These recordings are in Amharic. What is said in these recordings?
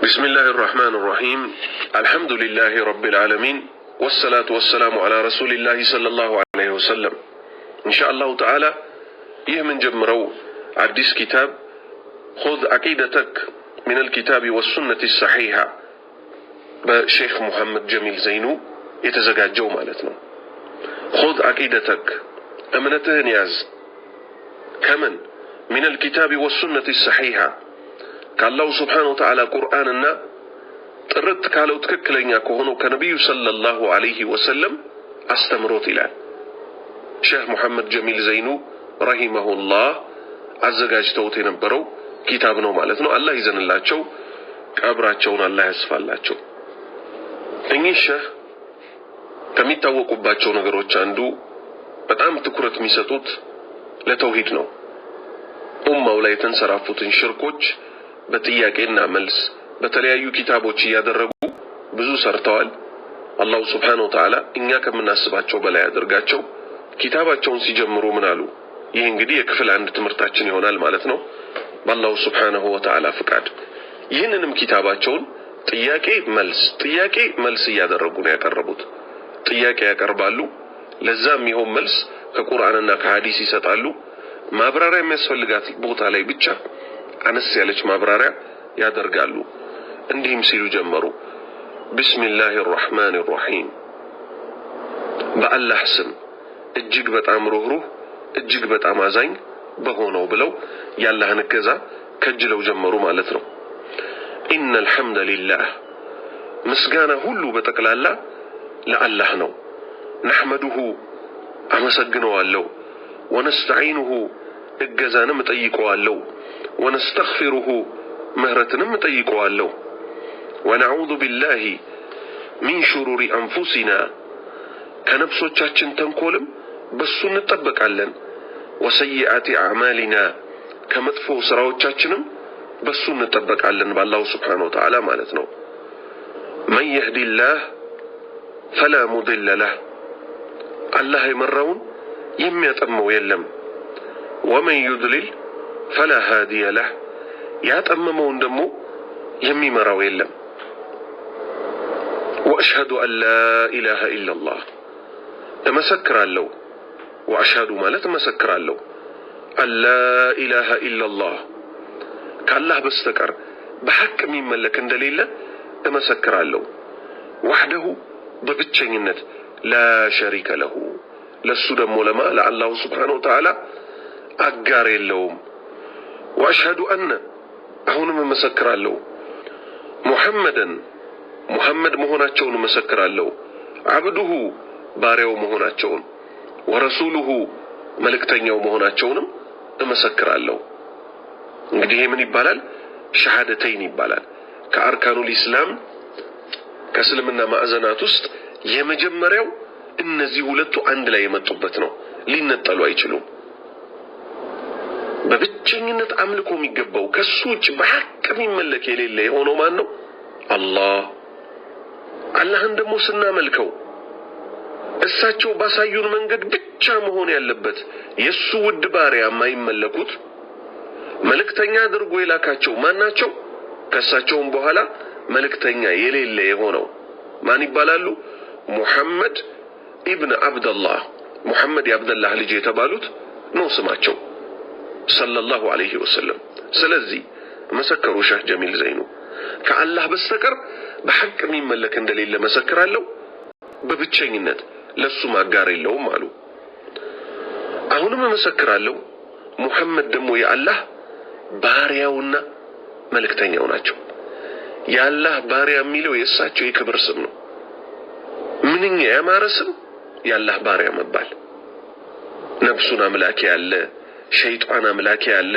بسم الله الرحمن الرحيم الحمد لله رب العالمين والصلاة والسلام على رسول الله صلى الله عليه وسلم إن شاء الله تعالى يهمن جمرو عديس كتاب خذ عقيدتك من الكتاب والسنة الصحيحة بشيخ محمد جميل زينو يتزقى جو مالتنا خذ عقيدتك أمنتهن ياز كمن من الكتاب والسنة الصحيحة كالله سبحانه وتعالى قرآننا ترد كالو تككلين يكونو كنبي صلى الله عليه وسلم استمروت إلى شيخ محمد جميل زينو رحمه الله عزقاج توتين برو كتابنا مالتنا الله يزن الله چو كابراتشون الله يسفى الله چو إني الشيخ كميتاوكو باتشو نغرو چاندو بتعام تكرت ميستوت لتوحيدنا ولا يتنصرفوتن شركوች በጥያቄና መልስ በተለያዩ ኪታቦች ያደረጉ ብዙ ሰርተዋል። አላህ Subhanahu Wa Ta'ala እኛ ከምናስባቸው በላይ ያደርጋቸው። ኪታባቸውን ሲጀምሩ ምን አሉ? ይሄ እንግዲህ የክፍል አንድ ትምህርታችን ይሆናል ማለት ነው በአላህ Subhanahu Wa Ta'ala ፍቃድ። ይህንንም ኪታባቸውን ጥያቄ መልስ ያደረጉ ነው ያቀረቡት። ጥያቄ ያቀርባሉ፣ ለዛም ይሆን መልስ ከቁርአንና ከሐዲስ ይሰጣሉ። ማብራሪያ የሚያስፈልጋት ቦታ ላይ ብቻ አነስ ያለች ማብራሪያ ያደርጋሉ። እንዲህም ሲሉ ጀመሩ ቢስሚላሂር ረህማኒር ረሂም በአላህ ስም እጅግ በጣም ሩህሩህ እጅግ በጣም አዛኝ በሆነው ብለው ያላህን እገዛ ከጅለው ጀመሩ ማለት ነው። ኢነል ሐምደሊላህ ምስጋና ሁሉ በጠቅላላ ለአላህ ነው። ነህመዱሁ አመሰግነዋለሁ፣ ወነስተዒኑሁ እገዛንም እጠይቀዋለሁ፣ ونستغفره مهرتنا متيقوا له ونعوذ بالله من شرور أنفسنا كنبسوچاچن تنكولم بسو نطبقالن وسيئات أعمالنا كمطفو سراوچاچنم بسو نطبقالن بالله سبحانه وتعالى معناتنا من يهدي الله فلا مضل له الله يمرون يميطمو يلم ومن يضلل فلا هادي له ياتممون دمو يمي مراو يلم واشهد ان لا اله الا الله امسكر الله واشهد ما لا تمسكر الله ان لا اله الا الله كالله بستكر بحق من ملك دليل امسكر الله وحده ببتشينت لا شريك له لسو دمو لما لله سبحانه وتعالى اغار يلوم واشهد ان አሁንም መሰክራለሁ ሙሐመድ መሆናቸውን መሰክራለሁ አብዱሁ ባሪያው መሆናቸውን ወረሱሉሁ መልእክተኛው መሆናቸውንም መሰክራለሁ። እንግዲህ ምን ይባላል? ሸሃደተይን ይባላል። ከአርካኑል ኢስላም ከእስልምና ማዕዘናት ውስጥ የመጀመሪያው እነዚህ ሁለቱ አንድ ላይ የመጡበት ነው። ሊነጠሉ አይችሉም። በብቸኝነት አምልኮ የሚገባው ከሱ ውጭ በሐቅ የሚመለክ የሌለ የሆነው ማን ነው? አላህ። አላህን ደግሞ ስናመልከው እሳቸው ባሳዩን መንገድ ብቻ መሆን ያለበት የሱ ውድ ባሪያ የማይመለኩት መልእክተኛ አድርጎ የላካቸው ማናቸው? ከሳቸውም በኋላ መልእክተኛ የሌለ የሆነው ማን ይባላሉ? ሙሐመድ ኢብኑ አብደላህ ሙሐመድ የአብደላህ ልጅ የተባሉት ነው ስማቸው ሰለላሁ ዐለይሂ ወሰለም። ስለዚህ መሰከሩ ሼህ ጀሚል ዘይኑ ከአላህ በስተቀር በሐቅ የሚመለክ እንደሌለ መሰክራለሁ፣ በብቸኝነት ለሱ ማጋር የለውም አሉ። አሁንም መሰክራለሁ ሙሐመድ ደግሞ የአላህ ባሪያውና መልእክተኛው ናቸው። የአላህ ባሪያ የሚለው የእሳቸው የክብር ስም ነው። ምንኛ ያማረ ስም የአላህ ባሪያ መባል። ነፍሱን አምላኪ ያለ ሸይጣን አምላኪ ያለ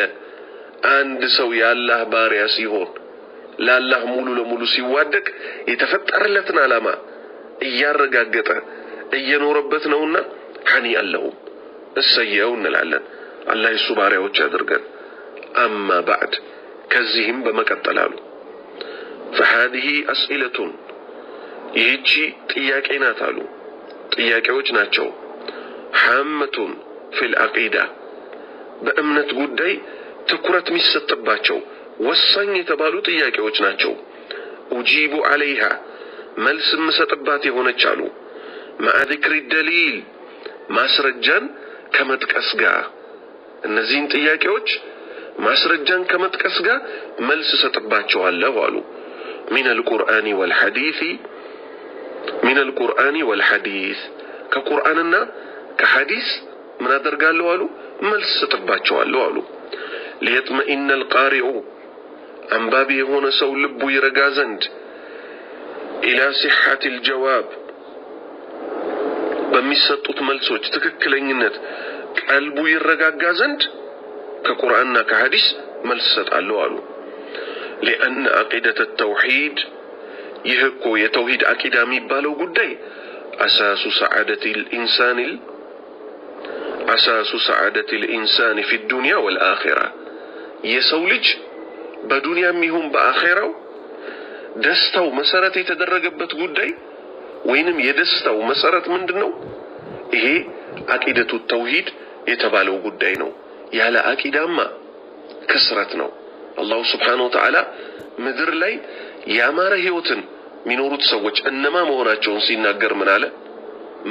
አንድ ሰው የአላህ ባሪያ ሲሆን ለአላህ ሙሉ ለሙሉ ሲዋደቅ የተፈጠረለትን ዓላማ እያረጋገጠ እየኖረበት ነውና ሐኒ አለሁም እሰየው እንላለን። አላህ የሱ ባሪያዎች ያድርገን። አማ ባዕድ ከዚህም በመቀጠል አሉ فهذه أسئلة ይህቺ ጥያቄ ናት አሉ። ጥያቄዎች ናቸው። ሐመቱን ፊል አቂዳ በእምነት ጉዳይ ትኩረት የሚሰጥባቸው ወሳኝ የተባሉ ጥያቄዎች ናቸው። أجيب عليها ملس مسطبات هونچ አሉ مع ذكر الدليل ማስረጃን ከመጥቀስ ጋር እነዚህን ጥያቄዎች ማስረጃን ከመጥቀስ ጋር መልስ ሰጥባቸዋለሁ አሉ من القرآن والحديث ከቁርአንና ከሐዲስ ምን አደርጋለሁ አሉ መልስ ሰጥባቸዋለሁ አሉ ليطمئن القارئ አንባቢ የሆነ ሰው ልቡ ይረጋ ዘንድ إلى صحة الجواب በሚሰጡት መልሶች ትክክለኝነት ቀልቡ ይረጋጋ ዘንድ ከቁርአንና ከሐዲስ መልስ ሰጣለሁ አሉ لأن عقيدة التوحيد ይህኮ የተውሂድ አቂዳ የሚባለው ጉዳይ أساس سعادة الإنسان في الدنيا والآخرة የሰው ልጅ በዱንያም ይሁን በአኺራው ደስታው መሰረት የተደረገበት ጉዳይ ወይንም የደስታው መሰረት ምንድነው ይሄ አቂደቱ ተውሂድ የተባለው ጉዳይ ነው ያለ አቂዳማ ክስረት ነው አላህ Subhanahu Wa Ta'ala ምድር ላይ ያማረ ህይወትን ሚኖሩት ሰዎች እነማ መሆናቸውን ሲናገር ምን አለ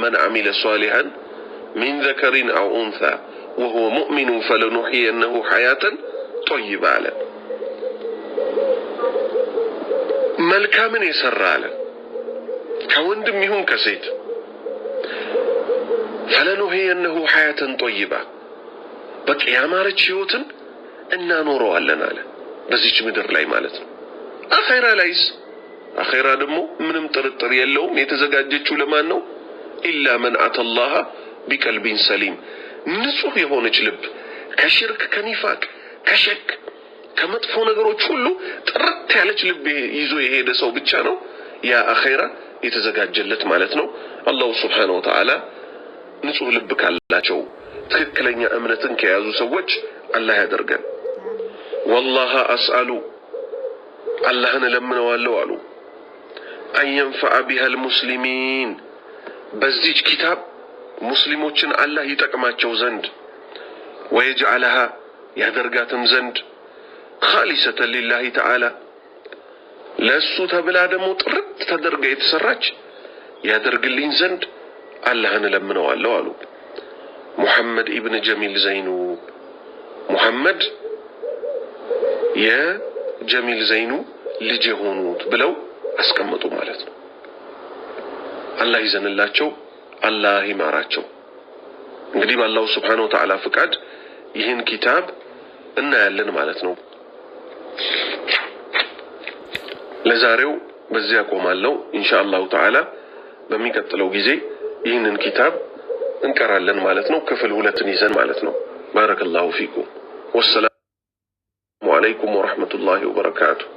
من عمل صالحا من ذكر أو أنثى وهو مؤمن فلنحيينه حياة طيبة አለ መልካምን የሰራ አለ ከወንድም ይሁን ከሴት فلنحيينه حياة طيبة በቃ ያማረች ህይወትን እናኖረዋለን አለ በዚች ምድር ላይ ማለት ነው አኺራ ላይስ አኺራ ደግሞ ምንም ጥርጥር የለውም የተዘጋጀችው ለማን ነው ኢላ መን አተላህ ቢቀልቢን ሰሊም ንጹህ የሆነች ልብ ከሽርክ ከኒፋቅ ከሸክ ከመጥፎ ነገሮች ሁሉ ጥርት ያለች ልብ ይዞ የሄደ ሰው ብቻ ነው ያ አኺራ የተዘጋጀለት ማለት ነው አላህ Subhanahu Wa Ta'ala ንጹህ ልብ ካላቸው ትክክለኛ እምነትን ከያዙ ሰዎች አላህ ያደርገን والله أسأل اللهن لمنوالو አሉ أن ينفع بها المسلمين በዚች ኪታብ ሙስሊሞችን አላህ ይጠቅማቸው ዘንድ ويجعلها ያደርጋትም ዘንድ خالصة لله تعالى ለሱ ተብላ ደግሞ ጥርት ተደርጋ የተሰራች ያደርግልኝ ዘንድ አላህን ለምነዋለሁ አሉ ሙሐመድ ኢብኑ ጀሚል ዘይኑ ሙሐመድ የጀሚል ዘይኑ ልጅ ሆኑት ብለው አስቀመጡ ማለት ነው አላህ ይዘንላቸው አላህ ይማራቸው እንግዲህ በአላህ Subhanahu Wa Ta'ala ፍቃድ ይህን ኪታብ እናያለን ማለት ነው ለዛሬው በዚያ ቆማለሁ ኢንሻአላህ ተዓላ በሚቀጥለው ጊዜ ይህንን ኪታብ እንቀራለን ማለት ነው ክፍል 2ን ይዘን ማለት ነው ባረከላሁ ፊኩም ወሰላሙ አለይኩም ወራህመቱላሂ ወበረካቱሁ